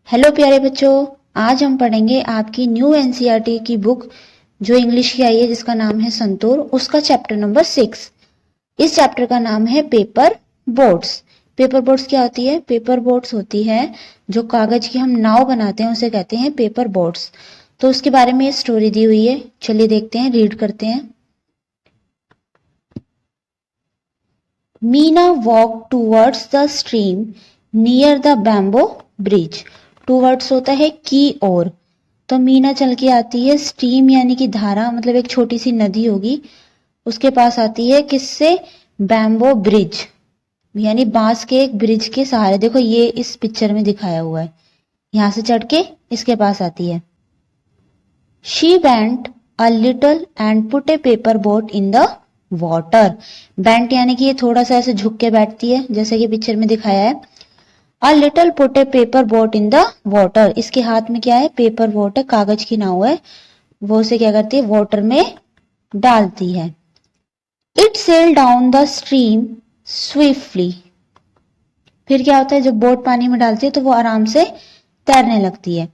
Hello प्यारे बच्चों, आज हम पढ़ेंगे आपकी न्यू एनसीईआरटी की बुक जो इंग्लिश की आई है जिसका नाम है संतूर, उसका चैप्टर नंबर 6। इस चैप्टर का नाम है पेपर बोट्स। पेपर बोट्स क्या होती है? पेपर बोट्स होती है जो कागज की हम नाव बनाते हैं उसे कहते हैं पेपर बोट्स। तो उसके बारे में स्टोरी दी हुई है, चलिए देखते हैं, रीड करते हैं। Meena walk towards the stream near the bamboo bridge. Towards होता है की ओर, तो मीना चल के आती है स्ट्रीम यानी कि धारा, मतलब एक छोटी सी नदी होगी, उसके पास आती है किससे? बैम्बो ब्रिज यानी बांस के एक ब्रिज के सहारे। देखो ये इस पिक्चर में दिखाया हुआ है, यहां से चढ़ के इसके पास आती है। She went a little and put A paper boat in the water. Bent यानी कि ये थोड़ा सा ऐसे झुक के बैठती है जैसे कि पिक्चर में दिखाया है। A little put A paper boat in the water, इसके हाथ में क्या है? पेपर बोट है, कागज की नाव है, वो उसे क्या करती है? वाटर में डालती है। It sail down the stream swiftly. फिर क्या होता है? जब बोट पानी में डालती है तो वो आराम से तैरने लगती है।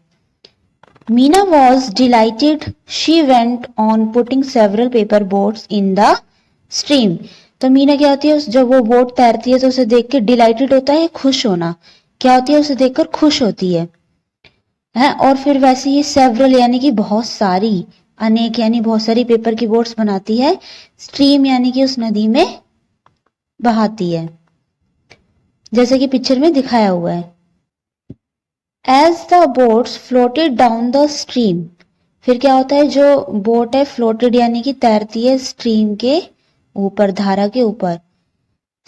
Meena was dilated she went on putting several paper boats in the stream. तो मीना क्या होती है? जब वो बोट तैरती है तो उसे देख के डिलाइटेड होता है, खुश होना। क्या होती है? उसे देखकर खुश होती है। और फिर वैसे ही सेवरल यानी कि बहुत सारी, अनेक यानी बहुत सारी पेपर की बोट्स बनाती है। स्ट्रीम यानी कि उस नदी में बहाती है, जैसे कि पिक्चर में दिखाया हुआ है। As the boats floated down the stream. फिर क्या होता है? जो बोट है फ्लोटेड यानी कि तैरती है स्ट्रीम के ऊपर, धारा के ऊपर।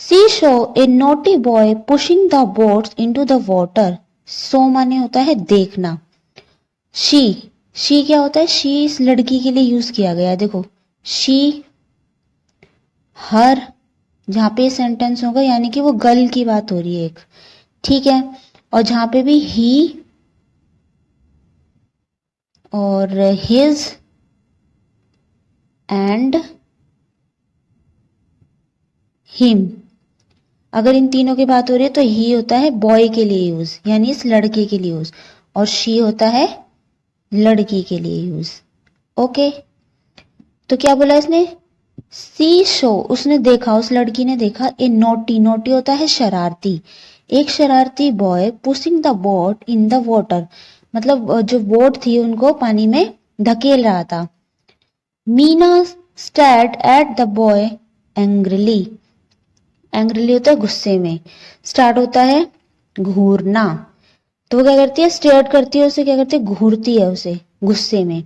She saw a naughty boy pushing the boats into the water. So माने होता है देखना। शी क्या होता है? शी इस लड़की के लिए यूज किया गया है। देखो शी, हर, जहां पे सेंटेंस होगा यानी कि वो गर्ल की बात हो रही है एक, ठीक है। और जहां पे भी ही और हिज एंड हिम, अगर इन तीनों की बात हो रही है तो ही होता है बॉय के लिए यूज यानी इस लड़के के लिए यूज, और शी होता है लड़की के लिए यूज। ओके, तो क्या बोला इसने? सी शो, उसने देखा, उस लड़की ने देखा, ए नोटी, नोटी होता है शरारती, एक शरारती boy pushing the boat in the water, मतलब जो बोट थी उनको पानी में धकेल रहा था। Meena stared at the boy angrily. Angrily होता है गुस्से में, स्टार्ट होता है घूरना, तो वो क्या करती है? स्टेयर करती है उसे, क्या करती है? घूरती है उसे गुस्से में।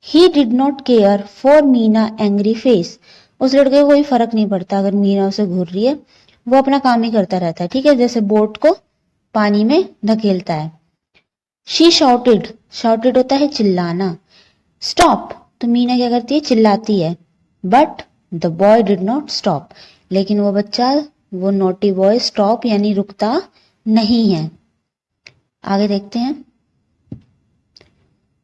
He did not care for Meena angry face. उस लड़के को कोई फर्क नहीं पड़ता अगर मीना उसे घूर रही है, वो अपना काम ही करता रहता है, ठीक है, जैसे बोट को पानी में धकेलता है। शी शाउटेड, शाउटेड होता है चिल्लाना। स्टॉप, तो मीना क्या करती है? चिल्लाती है। But the boy did not stop, लेकिन वो बच्चा, वो नोटी बॉय स्टॉप यानी रुकता नहीं है। आगे देखते हैं।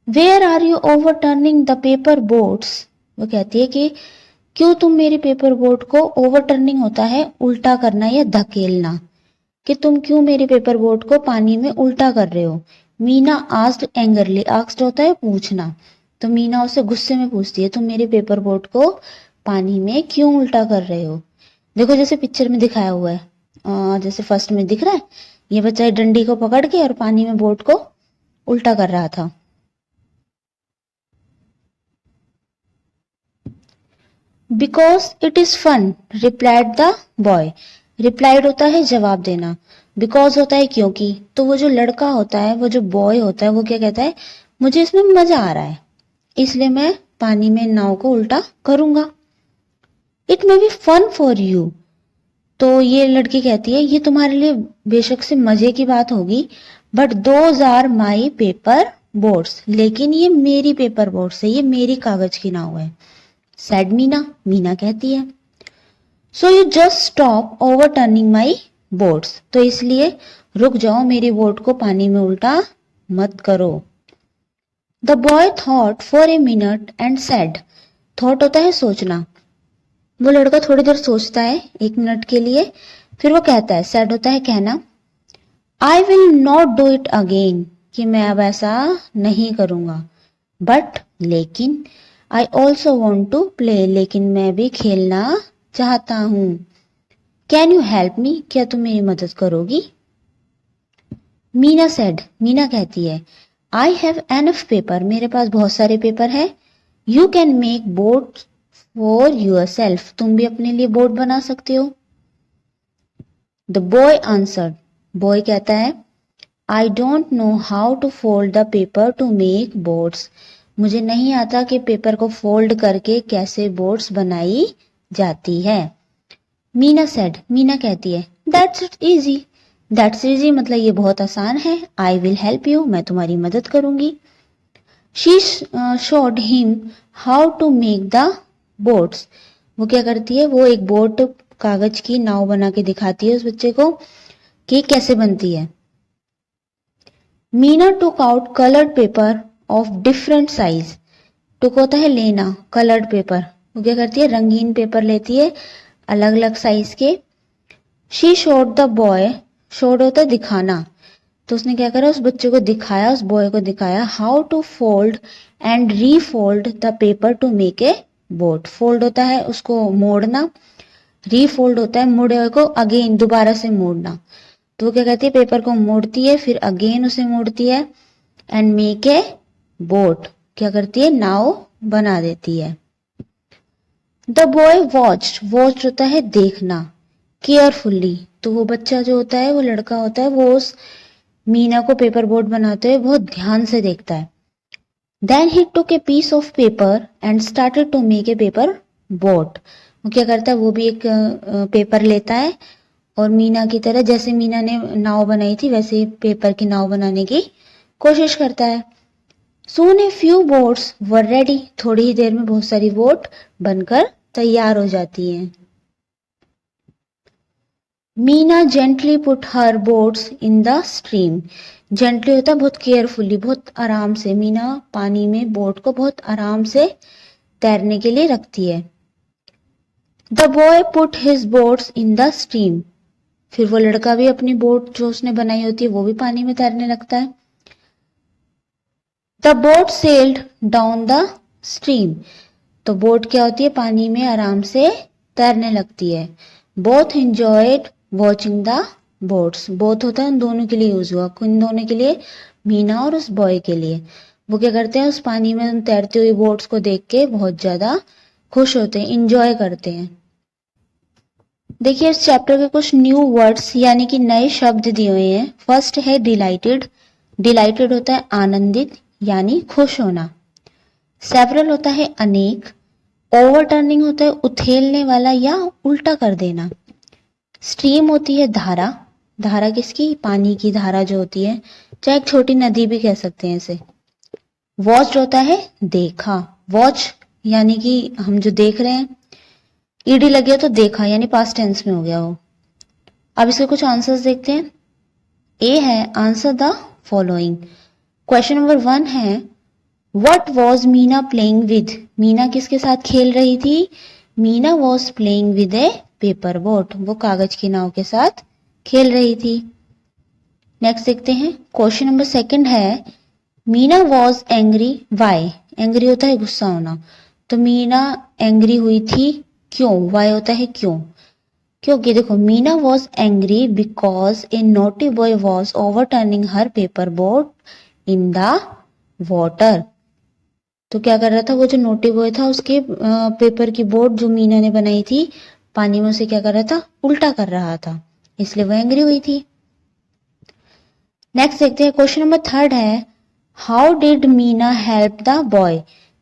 Where are you over turning the paper boats. वो कहती है कि क्यों तुम मेरे पेपर बोट को, ओवर टर्निंग होता है उल्टा करना या धकेलना, कि तुम क्यों मेरे पेपर बोट को पानी में उल्टा कर रहे हो। मीना आस्क्ड एंगरली, आस्क्ड होता है पूछना, तो मीना उसे गुस्से में पूछती है तुम मेरे पेपर बोट को पानी में क्यों उल्टा कर रहे हो। देखो जैसे पिक्चर में दिखाया हुआ है, जैसे फर्स्ट में दिख रहा है, ये बच्चा डंडी को पकड़ के और पानी में बोट को उल्टा कर रहा था। Because it is fun replied the boy. Replied होता है जवाब देना, बिकॉज होता है क्योंकि, तो वो जो लड़का होता है, वो जो बॉय होता है, वो क्या कहता है? मुझे इसमें मजा आ रहा है, इसलिए मैं पानी में नाव को उल्टा करूंगा। It may be fun for you, तो ये लड़की कहती है ये तुम्हारे लिए बेशक से मजे की बात होगी, but those are my paper boats, लेकिन ये मेरी पेपर बोट्स है, ये मेरी कागज की नाव है। सैड मीना, मीना कहती है। So you just stop over turning my boats, तो इसलिए रुक जाओ, मेरी बोट को पानी में उल्टा मत करो। The boy thought for a minute and said, thought होता है सोचना, वो लड़का थोड़ी देर सोचता है, 1 मिनट के लिए, फिर वो कहता है, सेड होता है कहना, I will not do it again, कि मैं अब ऐसा नहीं करूंगा। बट लेकिन, I also want to play, लेकिन मैं भी खेलना चाहता हूं। कैन यू हेल्प मी, क्या तुम मेरी मदद करोगी? मीना सेड, मीना कहती है, आई हैव एनफ पेपर, मेरे पास बहुत सारे पेपर है। You can make board for yourself, तुम भी अपने लिए बोर्ड बना सकते हो। द बॉय आंसर्ड, बॉय कहता है, I don't know how to fold the paper to make boards, मुझे नहीं आता कि पेपर को फोल्ड करके कैसे बोर्ड्स बनाई जाती है। मीना सेड, मीना कहती है, दैट्स इजी, दैट्स इजी मतलब ये बहुत आसान है। आई विल हेल्प यू, मैं तुम्हारी मदद करूंगी। She showed him how to make the boats, वो क्या करती है, वो एक बोट, कागज की नाव बना के दिखाती है उस बच्चे को कि कैसे बनती है। Meena took out coloured paper of different size, took होता है लेना, कलर्ड पेपर, वो क्या करती है, रंगीन पेपर लेती है अलग अलग साइज के। She showed the boy, showed होता है दिखाना, तो उसने क्या करा, उस बच्चे को दिखाया, उस बॉय को दिखाया, how to fold and refold the paper to make a boat. Fold होता है उसको मोड़ना, रीफोल्ड होता है मुड़े को अगेन दोबारा से मोड़ना। तो वो क्या कहती है, पेपर को मोड़ती है, फिर अगेन उसे मोड़ती है, एंड मेक ए बोट, क्या करती है, नाव बना देती है। द बॉय वॉच्ड, वॉच होता है देखना, केयरफुल्ली, तो वो बच्चा जो होता है, वो लड़का होता है, वो उस मीना को पेपर बोट बनाते हुए बहुत ध्यान से देखता है। Then he took a piece of paper and started to make a paper boat, वो क्या करता है, वो भी एक पेपर लेता है और मीना की तरह, जैसे मीना ने नाव बनाई थी वैसे ही पेपर की नाव बनाने की कोशिश करता है। Soon a few boats were ready, थोड़ी ही देर में बहुत सारी बोट बनकर तैयार हो जाती हैं। Meena gently put her boats in the stream, gently होता है बहुत केयरफुली, बहुत आराम से, मीना पानी में बोट को बहुत आराम से तैरने के लिए रखती है। The boy put his boats in the stream, फिर वो लड़का भी अपनी बोट जो उसने बनाई होती है वो भी पानी में तैरने लगता है। The boat sailed down the stream, तो बोट क्या होती है, पानी में आराम से तैरने लगती है। Both enjoyed watching the boats, both होता है उन दोनों के लिए यूज हुआ, किन दोनों के लिए, मीना और उस बॉय के लिए। वो क्या करते हैं, उस पानी में तैरती हुई बोट्स को देख के बहुत ज्यादा खुश होते हैं, इंजॉय करते हैं। देखिए इस चैप्टर के कुछ न्यू वर्ड्स यानी कि नए शब्द दिए हुए हैं। फर्स्ट है डिलाइटेड, डिलाइटेड होता है आनंदित यानी खुश होना। सेवरल होता है अनेक। ओवरटर्निंग होता है उथेलने वाला या उल्टा कर देना। स्ट्रीम होती है धारा, धारा किसकी, पानी की धारा जो होती है, चाहे एक छोटी नदी भी कह सकते हैं इसे। वॉच होता है देखा, वॉच यानी कि हम जो देख रहे हैं, ईडी लगे तो देखा यानी पास्ट टेंस में हो गया वो। अब इसके कुछ आंसर्स देखते हैं। ए है answer the following. Question number 1 है what was Meena playing with, Meena किसके साथ खेल रही थी, Meena was playing with A paper boat, वो कागज की नाव के साथ खेल रही थी। नेक्स्ट देखते हैं। क्वेश्चन नंबर 2 है Meena was angry Y, angry होता है गुस्सा होना, तो मीना एंग्री हुई थी क्यों, वाई होता है क्यों, क्योंकि देखो Meena was angry because A naughty boy was overturning her paper boat in the water, तो क्या कर रहा था, वो जो नोटी बॉय था उसके पेपर की बोट जो मीना ने बनाई थी पानी में उसे क्या कर रहा था, उल्टा कर रहा था, इसलिए वो एंग्री हुई थी। नेक्स्ट देखते हैं। क्वेश्चन नंबर 3 है how did Meena help the boy,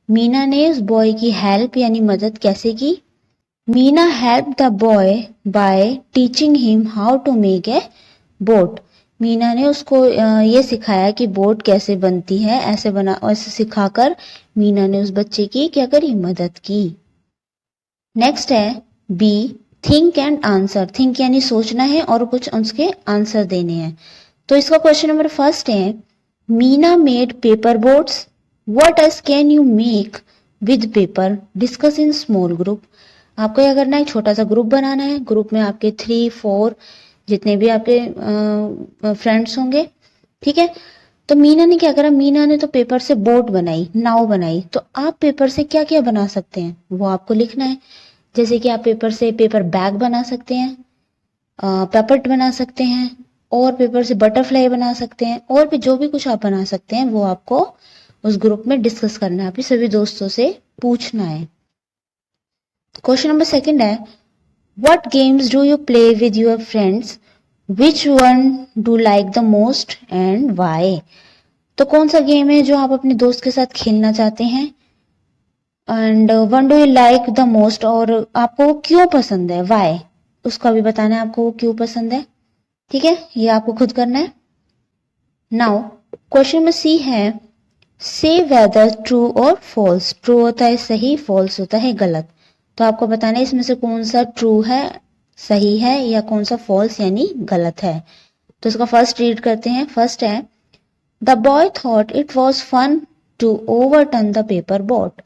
Meena ने उस बॉय की हेल्प यानी मदद कैसे की। Meena help the boy by teaching him how to make a boat, Meena ने उसको ये सिखाया कि बोट कैसे बनती है, ऐसे सिखाकर मीना ने उस बच्चे की क्या करी, मदद की। नेक्स्ट है B think and answer, think यानी सोचना है और कुछ उसके आंसर देने हैं। तो इसका क्वेश्चन नंबर 1 है Meena made paper boats, what else can you make with paper, discuss in small group. आपको क्या करना है, छोटा सा ग्रुप बनाना है, ग्रुप में आपके 3, 4 जितने भी आपके फ्रेंड्स होंगे, ठीक है। तो मीना ने क्या करा, मीना ने तो पेपर से बोट बनाई, नाव बनाई। तो आप पेपर से क्या क्या बना सकते हैं वो आपको लिखना है। जैसे कि आप पेपर से पेपर बैग बना सकते हैं, पेपट बना सकते हैं, और पेपर से बटरफ्लाई बना सकते हैं, और भी जो भी कुछ आप बना सकते हैं वो आपको उस ग्रुप में डिस्कस करना है, अपने सभी दोस्तों से पूछना है। क्वेश्चन नंबर सेकंड है, what games do you play with your friends, which one do like the most and why. तो कौन सा गेम है जो आप अपने दोस्त के साथ खेलना चाहते हैं, and one do you like the most, और आपको वो क्यों पसंद है, वाई, उसका भी बताना है आपको वो क्यों पसंद है। ठीक है, ये आपको खुद करना है। नाउ क्वेश्चन नंबर सी है, से वेदर ट्रू और फॉल्स। ट्रू होता है सही, फॉल्स होता है गलत। तो आपको बताना है इसमें से कौन सा ट्रू है, सही है, या कौन सा फॉल्स यानी गलत है। तो इसका फर्स्ट रीड करते हैं। फर्स्ट है, the boy thought it was fun to overturn the paper boat.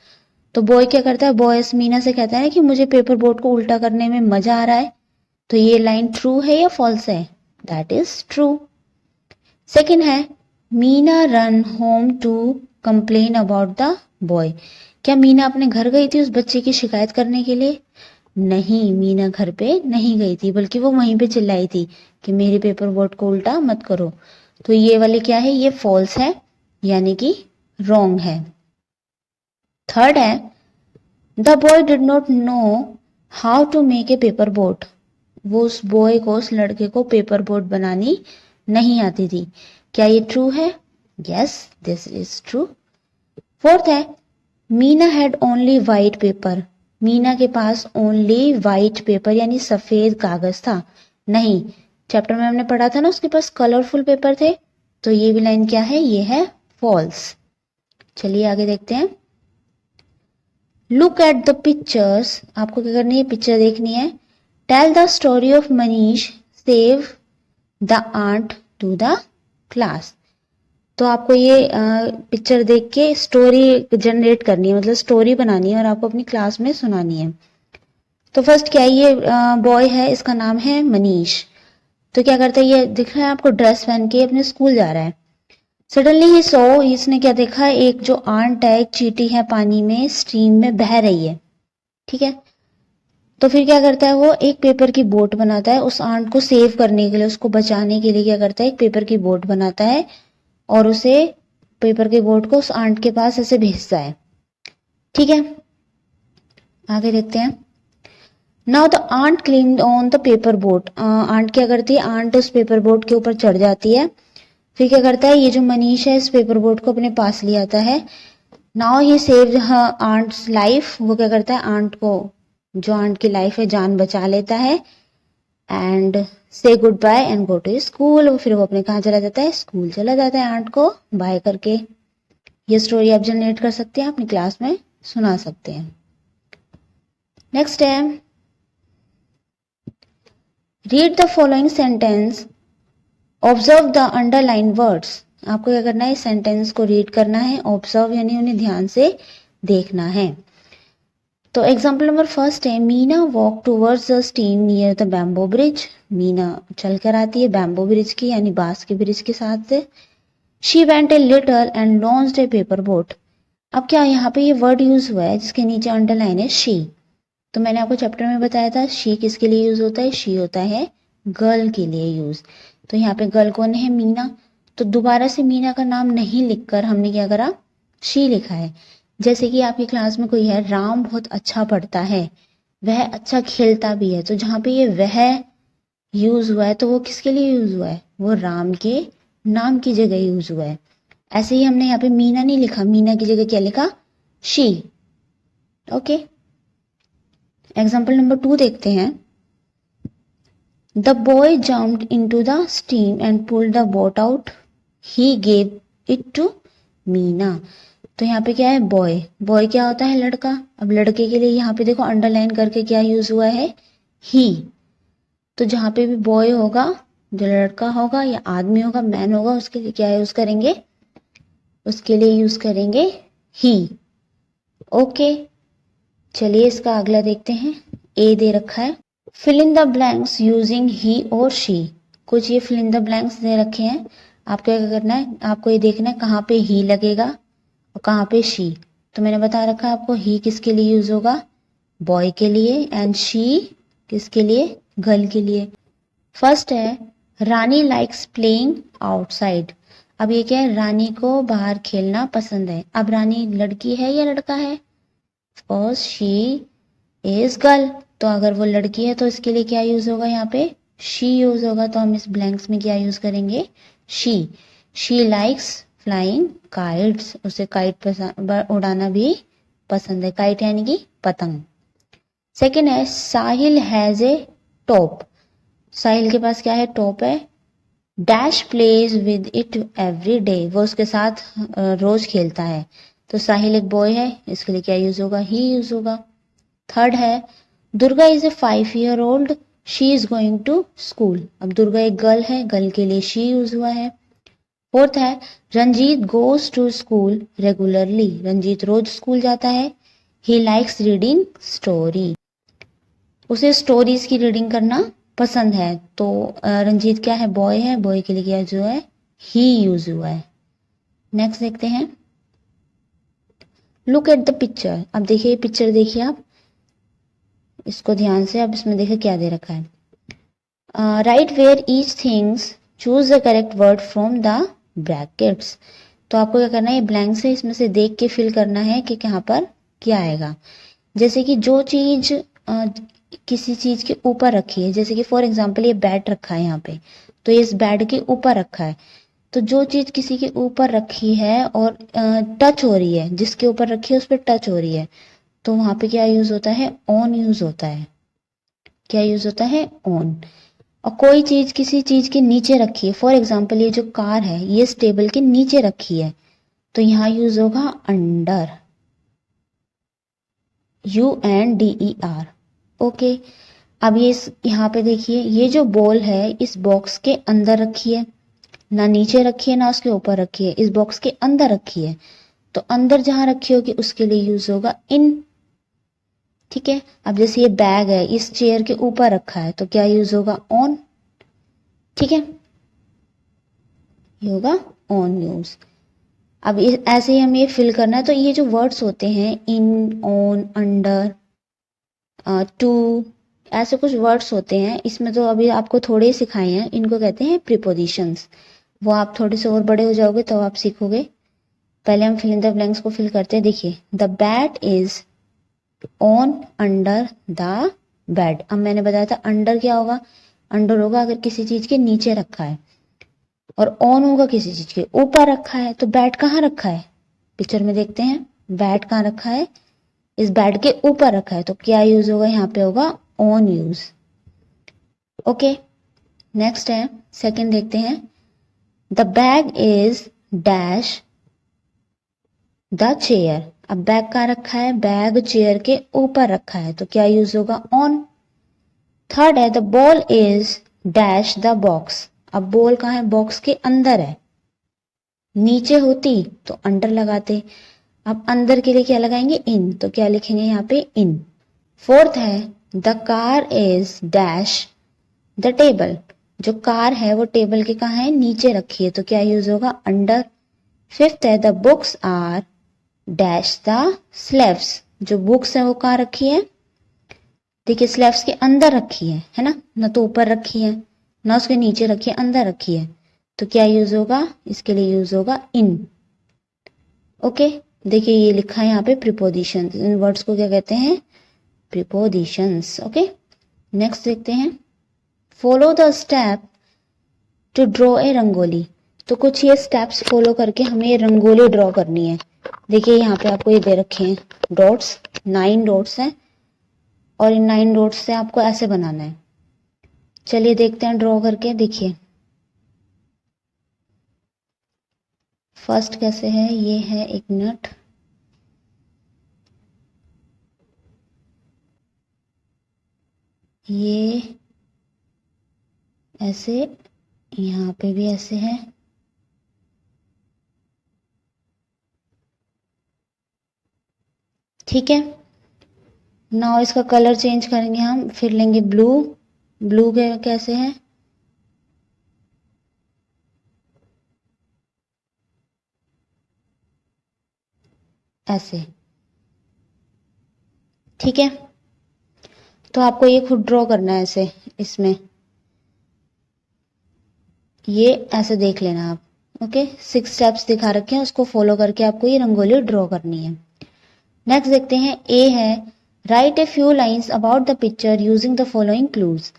तो बॉय क्या करता है, बॉय मीना से कहता है कि मुझे पेपर बोट को उल्टा करने में मजा आ रहा है। तो ये लाइन ट्रू है या फॉल्स है, दैट इज ट्रू। सेकेंड है, Meena ran home to complain about the boy. क्या मीना अपने घर गई थी उस बच्चे की शिकायत करने के लिए? नहीं, मीना घर पे नहीं गई थी, बल्कि वो वहीं पे चिल्लाई थी कि मेरे पेपर बोट को उल्टा मत करो। तो ये वाले क्या है, ये फॉल्स है, यानी कि रॉन्ग है। थर्ड है, the boy did not know how to make a paper boat. वो उस बॉय को, उस लड़के को पेपर बोट बनानी नहीं आती थी। क्या ये ट्रू है? Yes, this is true. Fourth है, Meena had only white paper. Meena के पास ओनली वाइट पेपर यानी सफेद कागज था। नहीं, चैप्टर में हमने पढ़ा था ना, उसके पास कलरफुल पेपर थे। तो ये भी लाइन क्या है, ये है फॉल्स। चलिए आगे देखते हैं। Look at the pictures. आपको क्या करनी है, पिक्चर देखनी है। Tell the story of Manish save the ant to the class. तो आपको ये पिक्चर देख के स्टोरी जनरेट करनी है, मतलब स्टोरी बनानी है और आपको अपनी क्लास में सुनानी है। तो फर्स्ट क्या है, ये बॉय है, इसका नाम है मनीष। तो क्या करता है, ये दिख रहा है आपको ड्रेस पहन के अपने स्कूल जा रहा है। सडनली ही सो, इसने क्या देखा, एक जो आंट है, एक चींटी है, पानी में स्ट्रीम में बह रही है। ठीक है, तो फिर क्या करता है, वो एक पेपर की बोट बनाता है उस आंट को सेव करने के लिए, उसको बचाने के लिए क्या करता है, एक पेपर की बोट बनाता है और उसे पेपर के बोट को उस आंट के पास ऐसे भेजता है। ठीक है, आगे देखते हैं। Now the ant climbed on the paper boat. Ant क्या करती है, आंट उस पेपर बोट के ऊपर चढ़ जाती है। फिर क्या करता है, ये जो मनीष है इस पेपर बोट को अपने पास ले आता है। Now he saved her ant's life. वो क्या करता है, आंट को, जो आंट की लाइफ है, जान बचा लेता है। And say goodbye and go to school. फिर वो अपने कहाँ चला जाता है, स्कूल चला जाता है आंट को बाय करके। ये स्टोरी आप जनरेट कर सकते हैं, अपनी क्लास में सुना सकते हैं। नेक्स्ट है, read the following sentence, observe the underline words. आपको क्या करना है, इस सेंटेंस को रीड करना है, ऑब्जर्व यानी उन्हें ध्यान से देखना है। तो एग्जाम्पल नंबर फर्स्ट है, Meena walk towards the stream near the bamboo bridge. Meena चल कर आती है बैम्बो ब्रिज की यानी बांस के ब्रिज के साथ से। She went a little and launched A paper boat. अब क्या यहाँ पे ये वर्ड यूज हुआ है जिसके नीचे अंडरलाइन है, शी। तो मैंने आपको चैप्टर में बताया था शी किसके लिए यूज होता है, शी होता है गर्ल के लिए यूज। तो यहाँ पे गर्ल कौन है, मीना। तो दोबारा से मीना का नाम नहीं लिखकर हमने क्या करा, शी लिखा है। जैसे कि आपकी क्लास में कोई है, राम बहुत अच्छा पढ़ता है, वह अच्छा खेलता भी है। तो जहाँ पे ये वह यूज हुआ है तो वो किसके लिए यूज हुआ है, वो राम के नाम की जगह यूज हुआ है। ऐसे ही हमने यहाँ पे मीना नहीं लिखा, मीना की जगह क्या लिखा, शी। ओके, एग्जाम्पल नंबर 2 देखते हैं। The boy jumped into the stream and pulled the boat out, he gave it to Meena. तो यहाँ पे क्या है, बॉय। बॉय क्या होता है, लड़का। अब लड़के के लिए यहाँ पे देखो अंडरलाइन करके क्या यूज हुआ है, ही। तो जहाँ पे भी बॉय होगा, जो लड़का होगा या आदमी होगा, मैन होगा, उसके लिए क्या यूज करेंगे, उसके लिए यूज करेंगे ही। ओके, चलिए इसका अगला देखते हैं। ए दे रखा है, fill in the blanks using he और शी। कुछ ये फिल इन द ब्लैंक्स दे रखे हैं, आपको क्या करना है, आपको ये देखना है कहाँ पे ही लगेगा और कहाँ पे शी। तो मैंने बता रखा है आपको, ही किसके लिए यूज होगा, बॉय के लिए, एंड शी किसके लिए, गर्ल के लिए। फर्स्ट है रानी लाइक्स प्लेइंग आउटसाइड। अब ये क्या है, रानी को बाहर खेलना पसंद है। अब रानी लड़की है या लड़का है, ऑफकोर्स शी इज गर्ल। तो अगर वो लड़की है तो इसके लिए क्या यूज होगा, यहाँ पे शी यूज होगा। तो हम इस ब्लैंक्स में क्या यूज करेंगे, she. She likes flying kites, उसे काइट उड़ाना भी पसंद है, काइट यानी कि पतंग। सेकेंड है साहिल हैज ए टॉप। साहिल के पास क्या है, टॉप है। Dash plays with it every day, वो उसके साथ रोज खेलता है। तो साहिल एक बॉय है, इसके लिए क्या यूज होगा, ही यूज होगा। थर्ड है Durga is a 5 year old, she is going to school. अब दुर्गा एक गर्ल है, गर्ल के लिए शी यूज हुआ है। फोर्थ है Ranjit goes to school regularly, Ranjit रोज स्कूल जाता है। ही लाइक्स रीडिंग स्टोरी, उसे स्टोरीज की रीडिंग करना पसंद है। तो रंजीत क्या है, बॉय है, बॉय के लिए क्या जो है, ही यूज हुआ है। नेक्स्ट देखते हैं, लुक एट द पिक्चर। अब देखिए पिक्चर, देखिए आप इसको ध्यान से। अब इसमें देखिए क्या दे रखा है, write where each things, choose the correct word from the brackets. तो आपको क्या करना है, ये ब्लैंक से इसमें से देख के फिल करना है कि यहाँ पर क्या आएगा। जैसे कि जो चीज किसी चीज के ऊपर रखी है, जैसे कि फॉर एग्जाम्पल ये बैट रखा है यहाँ पे, तो ये इस बैट के ऊपर रखा है। तो जो चीज किसी के ऊपर रखी है और टच हो रही है, जिसके ऊपर रखी है उस पर टच हो रही है, तो वहां पे क्या यूज होता है, ऑन यूज होता है। क्या यूज होता है, ऑन। और कोई चीज किसी चीज के नीचे रखी है, फॉर एग्जाम्पल ये जो कार है ये इस टेबल के नीचे रखी है, तो यहाँ यूज होगा अंडर, UNDER। ओके। अब ये यहाँ पे देखिए, ये जो बॉल है इस बॉक्स के अंदर रखी है, ना नीचे रखी है ना उसके ऊपर रखी है, इस बॉक्स के अंदर रखी है। तो अंदर जहां रखी होगी उसके लिए यूज होगा इन। ठीक है। अब जैसे ये बैग है इस चेयर के ऊपर रखा है, तो क्या यूज होगा, ऑन। ठीक है, ये होगा ऑन यूज। अब ऐसे ही हम ये फिल करना है। तो ये जो वर्ड्स होते हैं, इन, ऑन, अंडर, टू, ऐसे कुछ वर्ड्स होते हैं, इसमें तो अभी आपको थोड़े ही सिखाए हैं, इनको कहते हैं प्रीपोजिशंस। वो आप थोड़े से और बड़े हो जाओगे तो आप सीखोगे। पहले हम फिल इन द ब्लैंक्स को फिल करते हैं। देखिए, the bat is on under the bed. अब मैंने बताया था अंडर क्या होगा, अंडर होगा अगर किसी चीज के नीचे रखा है, और ऑन होगा किसी चीज के ऊपर रखा है। तो बैट कहाँ रखा है, पिक्चर में देखते हैं, बैट कहाँ रखा है, इस बेड के ऊपर रखा है। तो क्या यूज होगा, यहाँ पे होगा ऑन यूज। ओके। नेक्स्ट है, सेकंड देखते हैं, the bag is dash the chair. अब बैग कहाँ रखा है, बैग चेयर के ऊपर रखा है, तो क्या यूज होगा, ऑन। थर्ड है, the ball is dash the box. अब बॉल कहाँ है, बॉक्स के अंदर है, नीचे होती तो अंडर लगाते। अब अंदर के लिए क्या लगाएंगे, इन, तो क्या लिखेंगे यहाँ पे, इन। फोर्थ है, the car is dash the table. जो कार है वो टेबल के कहाँ है, नीचे रखी है, तो क्या यूज होगा, अंडर। फिफ्थ है, the books are dash the slabs. जो बुक्स है वो कहाँ रखी है, देखिए स्लेब्स के अंदर रखी है ना, ना तो ऊपर रखी है ना उसके नीचे रखी है, अंदर रखी है। तो क्या यूज होगा, इसके लिए यूज होगा इन। ओके। देखिए ये लिखा है यहाँ पे प्रीपोजिशन, इन वर्ड्स को क्या कहते हैं, प्रीपोजिशंस। ओके। नेक्स्ट देखते हैं, follow the step to draw a rangoli. तो कुछ ये स्टेप्स फॉलो करके हमें ये रंगोली ड्रॉ करनी है। देखिए यहाँ पे आपको ये दे रखे हैं डॉट्स, 9 डॉट्स हैं, और इन 9 डॉट्स से आपको ऐसे बनाना है। चलिए देखते हैं ड्रॉ करके। देखिए फर्स्ट कैसे है, ये है एक नट, ये ऐसे, यहाँ पे भी ऐसे है, ठीक है। नाउ इसका कलर चेंज करेंगे हम, फिर लेंगे ब्लू। ब्लू के कैसे है, ऐसे, ठीक है। तो आपको ये खुद ड्रॉ करना है ऐसे, इसमें ये ऐसे देख लेना आप। ओके, 6 स्टेप्स दिखा रखे हैं, उसको फॉलो करके आपको ये रंगोली ड्रॉ करनी है। नेक्स्ट देखते हैं, ए है right a few lines about the picture using the following clues.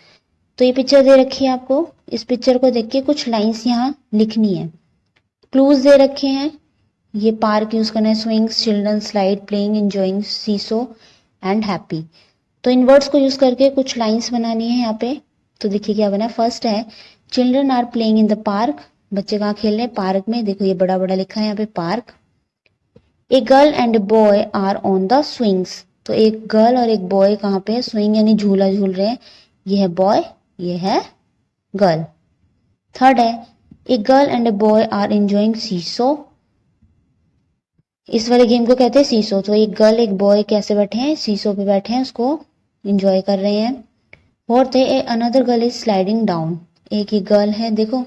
तो ये पिक्चर दे रखी है आपको, इस पिक्चर को देख के कुछ लाइंस यहाँ लिखनी है। क्लूज दे रखे हैं, ये पार्क यूज करना है, swings, children, slide, playing, enjoying, seesaw and happy. तो इन वर्ड्स को यूज करके कुछ लाइंस बनानी है यहाँ पे। तो देखिए क्या बना, फर्स्ट है children are playing in the park, बच्चे कहाँ खेल रहे हैं, पार्क में। देखो ये बड़ा बड़ा लिखा है यहाँ पे park. A girl and boy are on the swings, तो एक गर्ल और एक बॉय कहाँ पे है, स्विंग यानी झूला झूल रहे हैं। ये है बॉय, ये है गर्ल। थर्ड है a girl and a boy are enjoying seesaw, इस वाले गेम को कहते हैं सीसो। तो एक गर्ल एक बॉय कैसे बैठे हैं, सीसो पे बैठे हैं, उसको एंजॉय कर रहे हैं। फोर्थ है a another girl is sliding down, एक ही गर्ल है देखो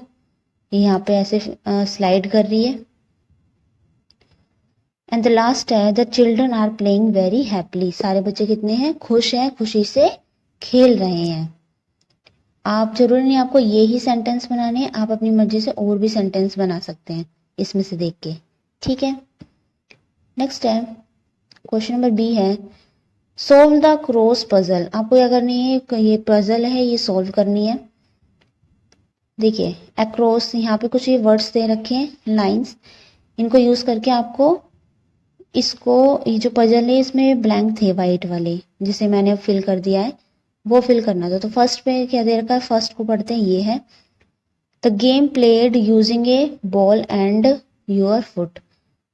ये यहाँ पे ऐसे स्लाइड कर रही है। एंड द लास्ट है the children are playing very happily, सारे बच्चे कितने हैं, खुश हैं, खुशी से खेल रहे हैं। आप जरूरी नहीं आपको ये ही सेंटेंस बनाने हैं, आप अपनी मर्जी से और भी सेंटेंस बना सकते हैं इसमें से देख के, ठीक है। नेक्स्ट है क्वेश्चन नंबर बी है सोल्व द क्रॉस पजल। आपको क्या करनी है, ये पजल है ये सोल्व करनी है। देखिए अक्रॉस, यहाँ पे कुछ ये वर्ड्स दे रखे हैं लाइंस, इनको यूज करके आपको इसको, ये जो पजल है इसमें ब्लैंक थे वाइट वाले जिसे मैंने फिल कर दिया है, वो फिल करना था। तो फर्स्ट पे क्या दे रखा है, फर्स्ट को पढ़ते हैं, ये है the game played using A ball and your foot.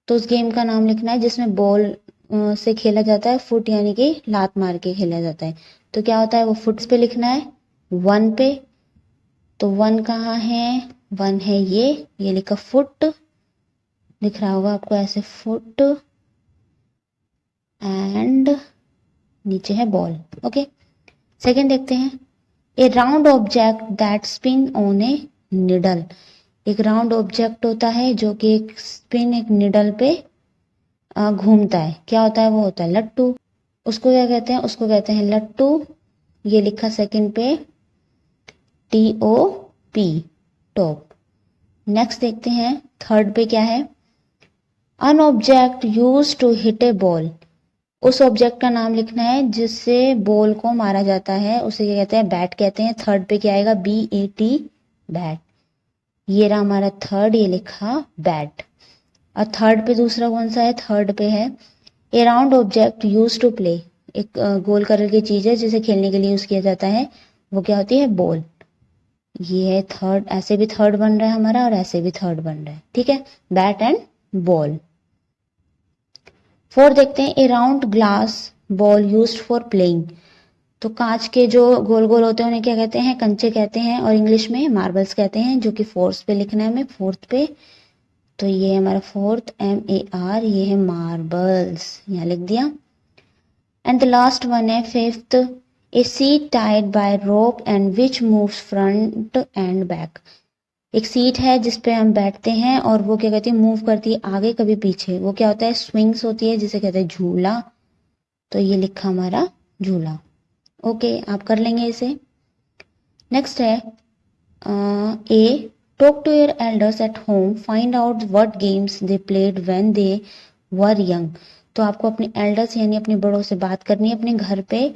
तो उस गेम का नाम लिखना है जिसमें बॉल से खेला जाता है, फुट यानी कि लात मार के खेला जाता है। तो क्या होता है, वो फुट्स पे लिखना है, 1 पे। तो 1 कहाँ है, 1 है ये लिखा फुट, दिख रहा होगा आपको ऐसे फुट, एंड नीचे है बॉल। ओके, सेकेंड देखते हैं a round object that spin on a needle. एक राउंड ऑब्जेक्ट होता है जो कि एक स्पिन, एक निडल पे घूमता है, क्या होता है, वो होता है लट्टू। उसको क्या कहते हैं, उसको कहते हैं लट्टू। ये लिखा सेकंड पे TOP, टॉप। नेक्स्ट देखते हैं थर्ड पे क्या है, an object use to hit a ball. उस ऑब्जेक्ट का नाम लिखना है जिससे बॉल को मारा जाता है, उसे क्या कहते हैं, बैट कहते हैं। थर्ड पे क्या आएगा, BAT, बैट। ये रहा हमारा थर्ड, ये लिखा बैट। और थर्ड पे दूसरा कौन सा है, थर्ड पे है a round object use to play. एक गोल कलर की चीज है जिसे खेलने के लिए यूज किया जाता है, वो क्या होती है, बॉल। ये है थर्ड, ऐसे भी थर्ड बन रहा है हमारा और ऐसे भी थर्ड बन रहा है, ठीक है, बैट एंड बॉल। फोर देखते हैं a round glass ball used for playing. तो कांच के जो गोल गोल होते हैं उन्हें क्या कहते हैं, कंचे कहते हैं, और इंग्लिश में मार्बल्स कहते हैं, जो कि फोर्थ पे लिखना है हमें, फोर्थ पे। तो ये है हमारा फोर्थ, MAR, ये है मार्बल्स, यहाँ लिख दिया। एंड द लास्ट वन है fifth, a seat tied by rope and which moves front and back. एक सीट है जिसपे हम बैठते हैं और वो क्या कहती है, मूव करती है आगे कभी पीछे, वो क्या होता है, स्विंग्स होती है जिसे कहते हैं झूला। तो ये लिखा हमारा झूला। ओके, आप कर लेंगे इसे। नेक्स्ट है a talk to your elders at home, find out what games they played when they were young. तो आपको अपने एल्डर्स यानी अपने बड़ों से बात करनी है अपने घर पे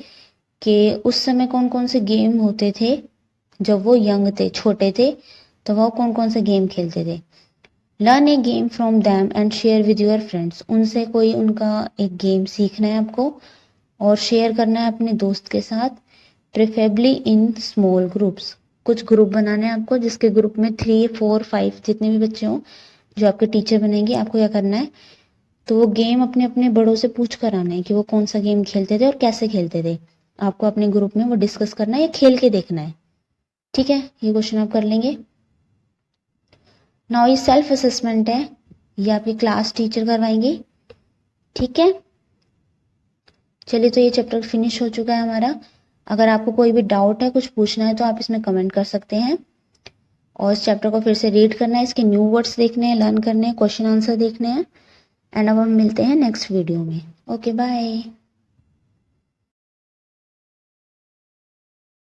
कि उस समय कौन कौन से गेम होते थे जब वो यंग थे, छोटे थे, तो वो कौन कौन से गेम खेलते थे। Learn A game from them and share with your friends. उनसे कोई उनका एक गेम सीखना है आपको और शेयर करना है अपने दोस्त के साथ, प्रेफरेबली इन स्मॉल ग्रुप्स। कुछ ग्रुप बनाने हैं आपको जिसके ग्रुप में 3, 4, 5 जितने भी बच्चे हों जो आपके टीचर बनेंगे। आपको क्या करना है, तो वो गेम अपने अपने बड़ों से पूछ कर आना है कि वो कौन सा गेम खेलते थे और कैसे खेलते थे। आपको अपने ग्रुप में वो डिस्कस करना है या खेल के देखना है, ठीक है। ये क्वेश्चन आप कर लेंगे। नाउ ये सेल्फ असेसमेंट है, ये आपकी क्लास टीचर करवाएंगे, ठीक है। चलिए, तो ये चैप्टर फिनिश हो चुका है हमारा। अगर आपको कोई भी डाउट है, कुछ पूछना है, तो आप इसमें कमेंट कर सकते हैं। और इस चैप्टर को फिर से रीड करना है, इसके न्यू वर्ड्स देखने हैं, लर्न करने हैं, क्वेश्चन आंसर देखने हैं। एंड अब हम मिलते हैं नेक्स्ट वीडियो में। Okay, bye.